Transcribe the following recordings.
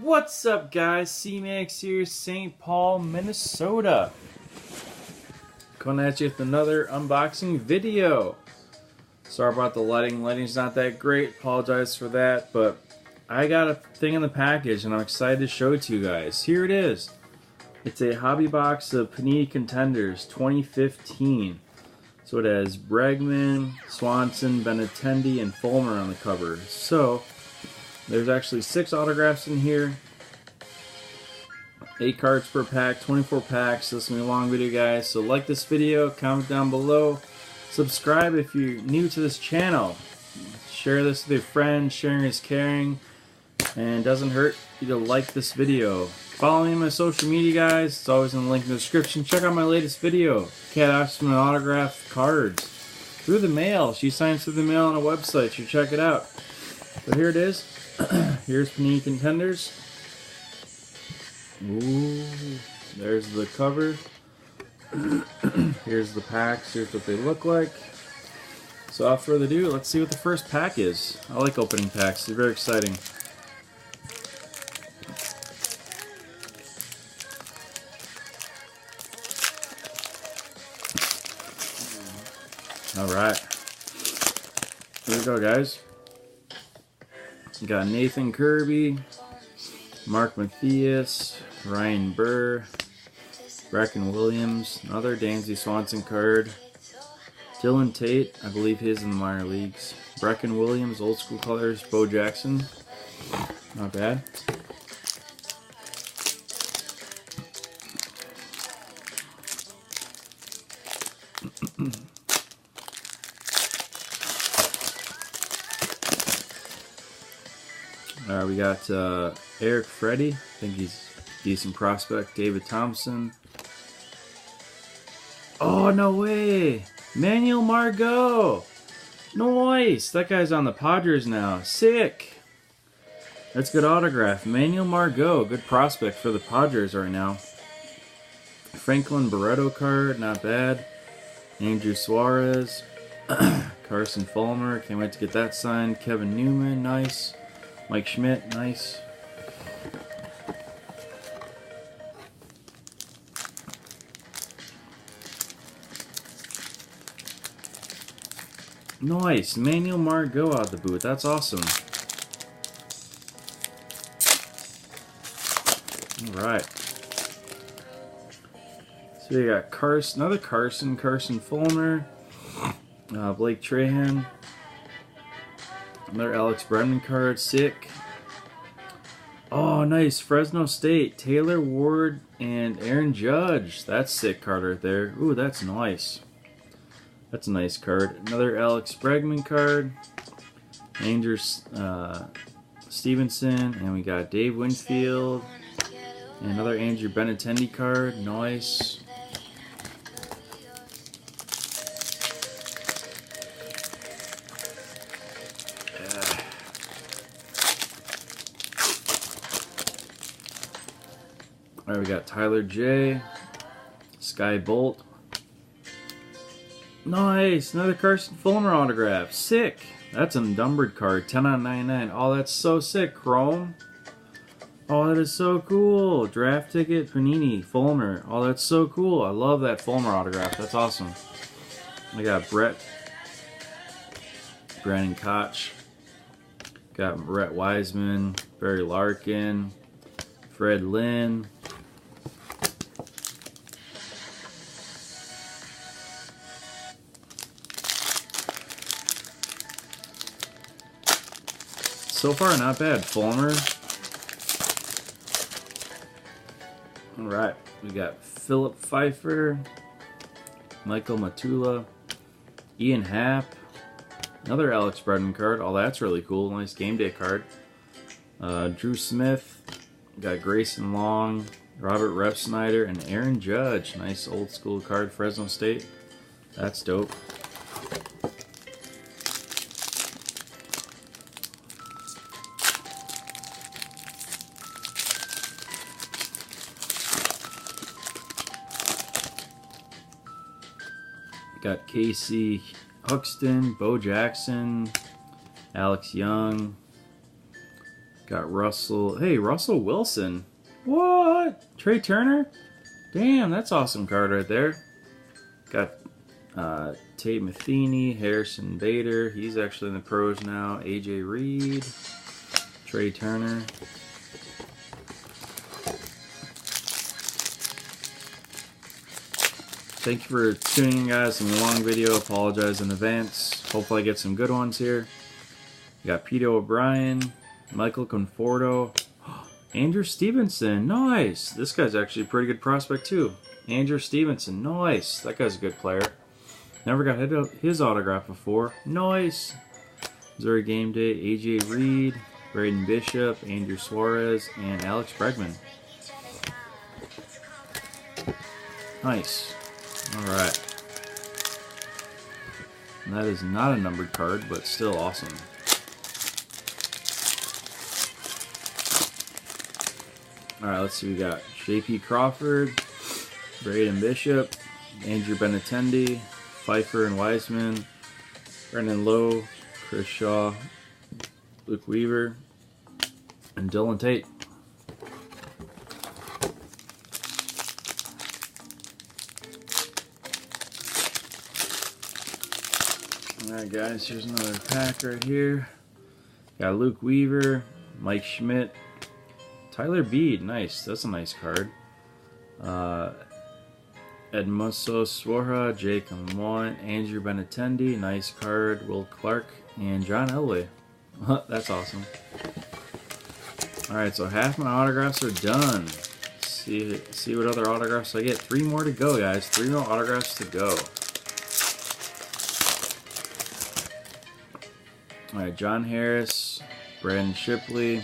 What's up, guys? C-Max here, St. Paul, Minnesota. Coming at you with another unboxing video. Sorry about the lighting. Lighting's not that great. Apologize for that, but I got a thing in the package and I'm excited to show it to you guys. Here it is. It's a hobby box of Panini Contenders 2015. So it has Bregman, Swanson, Benintendi, and Fulmer on the cover. So there's actually 6 autographs in here. 8 cards per pack, 24 packs. This is going to be a long video, guys. So like this video, comment down below. Subscribe if you're new to this channel. Share this with your friends. Sharing is caring. And it doesn't hurt you to like this video. Follow me on my social media, guys. It's always in the link in the description. Check out my latest video. Kat asked me autographed cards through the mail. She signs through the mail on a website. You check it out. But here it is. Here's Panini Contenders. Ooh, there's the cover. Here's the packs. Here's what they look like. So without further ado, let's see what the first pack is. I like opening packs. They're very exciting. Alright. Here we go, guys. We got Nathan Kirby, Mark Mathias, Ryan Burr, Brecken Williams, another Dansby Swanson card, Dylan Tate, I believe he is in the minor leagues, Brecken Williams, old school colors, Bo Jackson, not bad. Alright, we got Eric Freddy. I think he's a decent prospect. David Thompson. Oh, no way! Manuel Margot! Nice! That guy's on the Padres now. Sick! That's a good autograph. Manuel Margot, good prospect for the Padres right now. Franklin Barreto card, not bad. Andrew Suarez. Carson Fulmer, can't wait to get that signed. Kevin Newman, nice. Mike Schmidt, nice. Nice, Manuel Margot out the boot. That's awesome. All right. So you got Carson, another Carson Fulmer, Blake Trahan. Another Alex Bregman card, sick. Oh, nice. Fresno State, Taylor Ward and Aaron Judge. That's sick card right there. Ooh, that's nice. That's a nice card. Another Alex Bregman card. Andrew Stevenson, and we got Dave Winfield. And another Andrew Benintendi card. Nice. Alright, we got Tyler J, Sky Bolt. Nice! Another Carson Fulmer autograph. Sick! That's a numbered card. 10 out of 99. Oh, that's so sick. Chrome. Oh, that is so cool. Draft ticket, Panini, Fulmer. Oh, that's so cool. I love that Fulmer autograph. That's awesome. I got Brandon Koch. Got Brett Wiseman, Barry Larkin, Fred Lynn. So far, not bad. Fulmer. Alright, we got Philip Pfeiffer, Michael Matula, Ian Happ, another Alex Bregman card. Oh, that's really cool. Nice game day card. Drew Smith, got Grayson Long, Robert Repsnyder, and Aaron Judge. Nice old school card, Fresno State. That's dope. Got Casey Huxton, Bo Jackson, Alex Young, Got Russell. Hey, Russell Wilson. What? Trey Turner? Damn, that's awesome card right there. Got Tate Matheny, Harrison Bader. He's actually in the pros now. AJ Reed. Trey Turner. Thank you for tuning in, guys. In a long video. Apologize in advance. Hopefully I get some good ones here. You got Peter O'Brien, Michael Conforto, Andrew Stevenson. Nice. This guy's actually a pretty good prospect too. Andrew Stevenson. Nice. That guy's a good player. Never got his autograph before. Nice. Missouri Game Day. AJ Reed, Braden Bishop, Andrew Suarez, and Alex Bregman. Nice. Alright. That is not a numbered card, but still awesome. Alright, let's see. We got J.P. Crawford, Braden Bishop, Andrew Benintendi, Pfeiffer and Wiseman, Brendan Lowe, Chris Shaw, Luke Weaver, and Dylan Tate. Alright guys, here's another pack right here. Got Luke Weaver, Mike Schmidt, Tyler Beede, nice, that's a nice card. Edmundo Suarez, Jake Amon, Andrew Benintendi, nice card, Will Clark, and John Elway. That's awesome. Alright, so half my autographs are done. Let's see what other autographs I get. 3 more to go, guys. 3 more autographs to go. Alright, John Harris, Brandon Shipley,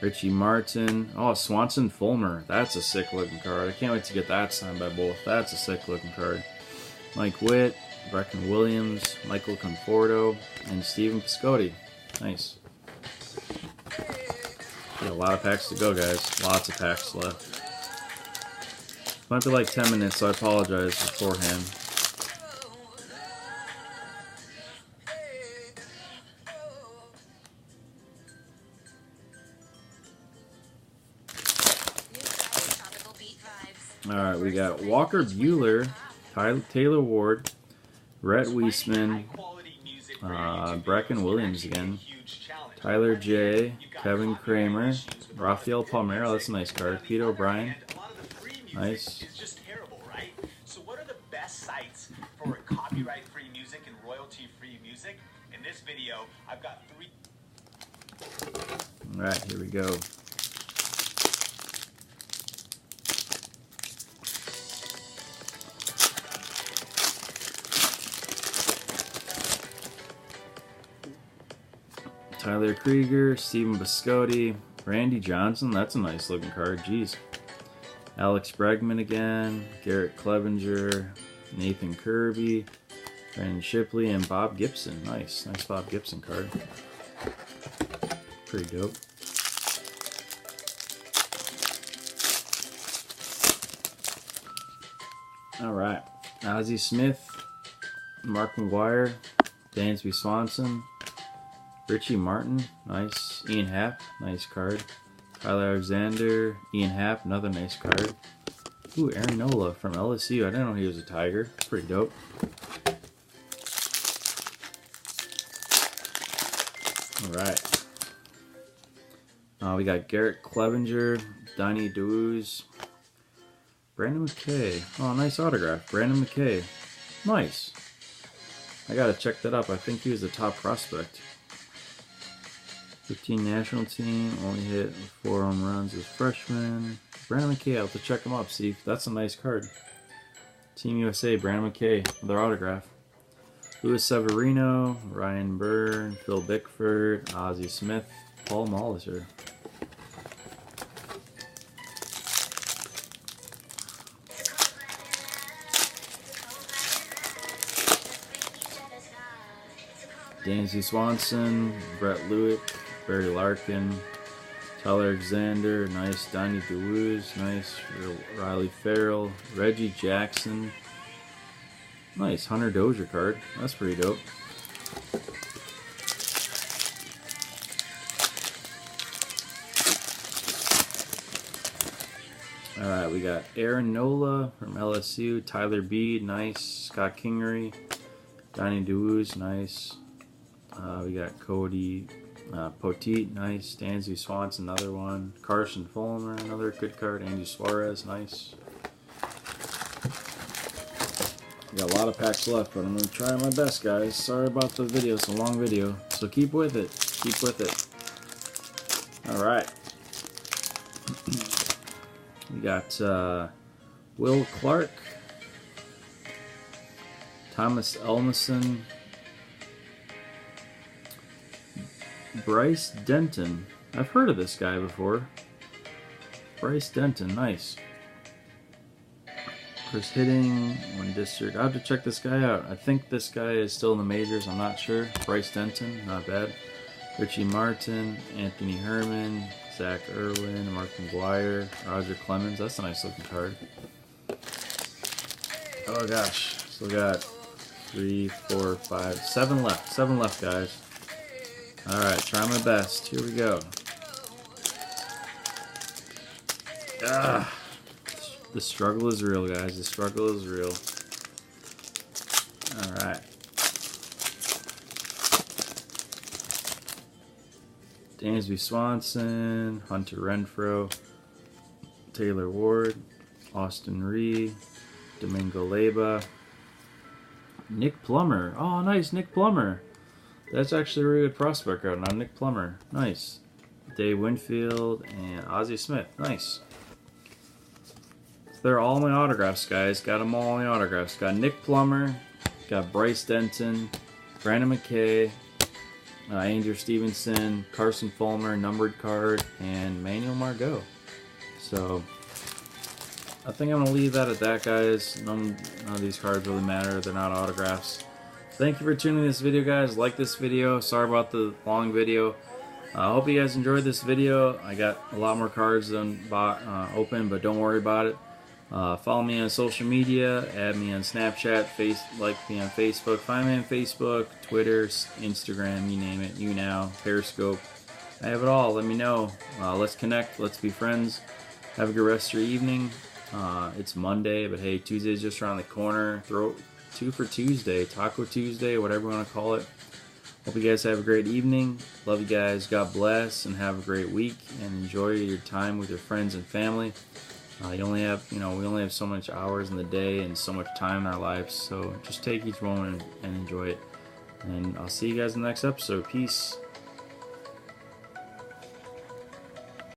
Richie Martin. Oh, Swanson Fulmer. That's a sick looking card. I can't wait to get that signed by both. That's a sick looking card. Mike Witt, Brecken Williams, Michael Conforto, and Steven Piscotty. Nice. Got a lot of packs to go, guys. Lots of packs left. Might be like 10 minutes, so I apologize beforehand. Alright, we got Walker Buehler, Taylor Ward, Rhett Wiesman, Brecken Williams again, Tyler J, Kevin Kramer, Rafael Palmeiro, that's a nice card, Pete O'Brien, nice. It's just terrible, right? So what are the best sites for copyright-free music and royalty-free music? In this video, I've got 3. Alright, here we go. Tyler Krieger, Steven Piscotty, Randy Johnson, that's a nice looking card, jeez. Alex Bregman again, Garrett Clevenger, Nathan Kirby, Brandon Shipley, and Bob Gibson. Nice Bob Gibson card. Pretty dope. Alright, Ozzie Smith, Mark McGuire, Dansby Swanson, Richie Martin, nice. Ian Happ, nice card. Tyler Alexander, Ian Happ, another nice card. Ooh, Aaron Nola from LSU. I didn't know he was a Tiger. Pretty dope. Alright. We got Garrett Clevenger, Donnie Dewes, Brandon McKay. Oh, nice autograph. Brandon McKay. Nice. I gotta check that up. I think he was a top prospect. 15 national team, only hit 4 home runs as freshman. Brandon McKay, I'll have to check him up, see if that's a nice card. Team USA, Brandon McKay, their autograph. Luis Severino, Ryan Byrne, Phil Bickford, Ozzie Smith, Paul Molitor. Dansby Swanson, Brett Lewick, Barry Larkin, Tyler Alexander, nice. Donnie DeWuz, nice. Riley Farrell, Reggie Jackson, nice. Hunter Dozier card, that's pretty dope. Alright, we got Aaron Nola from LSU, Tyler Beede, nice, Scott Kingery, Donnie DeWoos, nice. We got Cody Poteet, nice. Dansby Swanson, another one. Carson Fulmer, another good card. Andy Suarez, nice. We got a lot of packs left, but I'm going to try my best, guys. Sorry about the video. It's a long video, so keep with it. Keep with it. Alright. We got Will Clark, Thomas Elmison, Bryce Denton. I've heard of this guy before. Bryce Denton, nice. Chris Hitting, one district. I'll have to check this guy out. I think this guy is still in the majors. I'm not sure. Bryce Denton, not bad. Richie Martin, Anthony Herman, Zach Irwin, Mark McGuire, Roger Clemens. That's a nice looking card. Oh gosh. Still got 3, 4, 5, 7 left. 7 left, guys. Alright, try my best. Here we go. Ah, the struggle is real, guys. The struggle is real. Alright. Dansby Swanson, Hunter Renfroe, Taylor Ward, Austin Ree, Domingo Leyba, Nick Plummer. Oh, nice, Nick Plummer. That's actually a really good prospect right now, Nick Plummer. Nice. Dave Winfield and Ozzie Smith. Nice. So they're all my autographs, guys. Got them all in my autographs. Got Nick Plummer, got Bryce Denton, Brandon McKay, Andrew Stevenson, Carson Fulmer, numbered card, and Manuel Margot. So I think I'm going to leave that at that, guys. None of these cards really matter. They're not autographs. Thank you for tuning in this video, guys. Like this video. Sorry about the long video. I hope you guys enjoyed this video. I got a lot more cards than open, but don't worry about it. Follow me on social media. Add me on Snapchat. Like me on Facebook. Find me on Facebook, Twitter, Instagram, you name it. YouNow, Periscope. I have it all. Let me know. Let's connect. Let's be friends. Have a good rest of your evening. It's Monday, but hey, Tuesday's just around the corner. Throw 2 for Tuesday, Taco Tuesday, whatever you want to call it. Hope you guys have a great evening. Love you guys. God bless, and have a great week. And enjoy your time with your friends and family. You only have, we only have so much hours in the day and so much time in our lives. So just take each moment and enjoy it. And I'll see you guys in the next episode. Peace.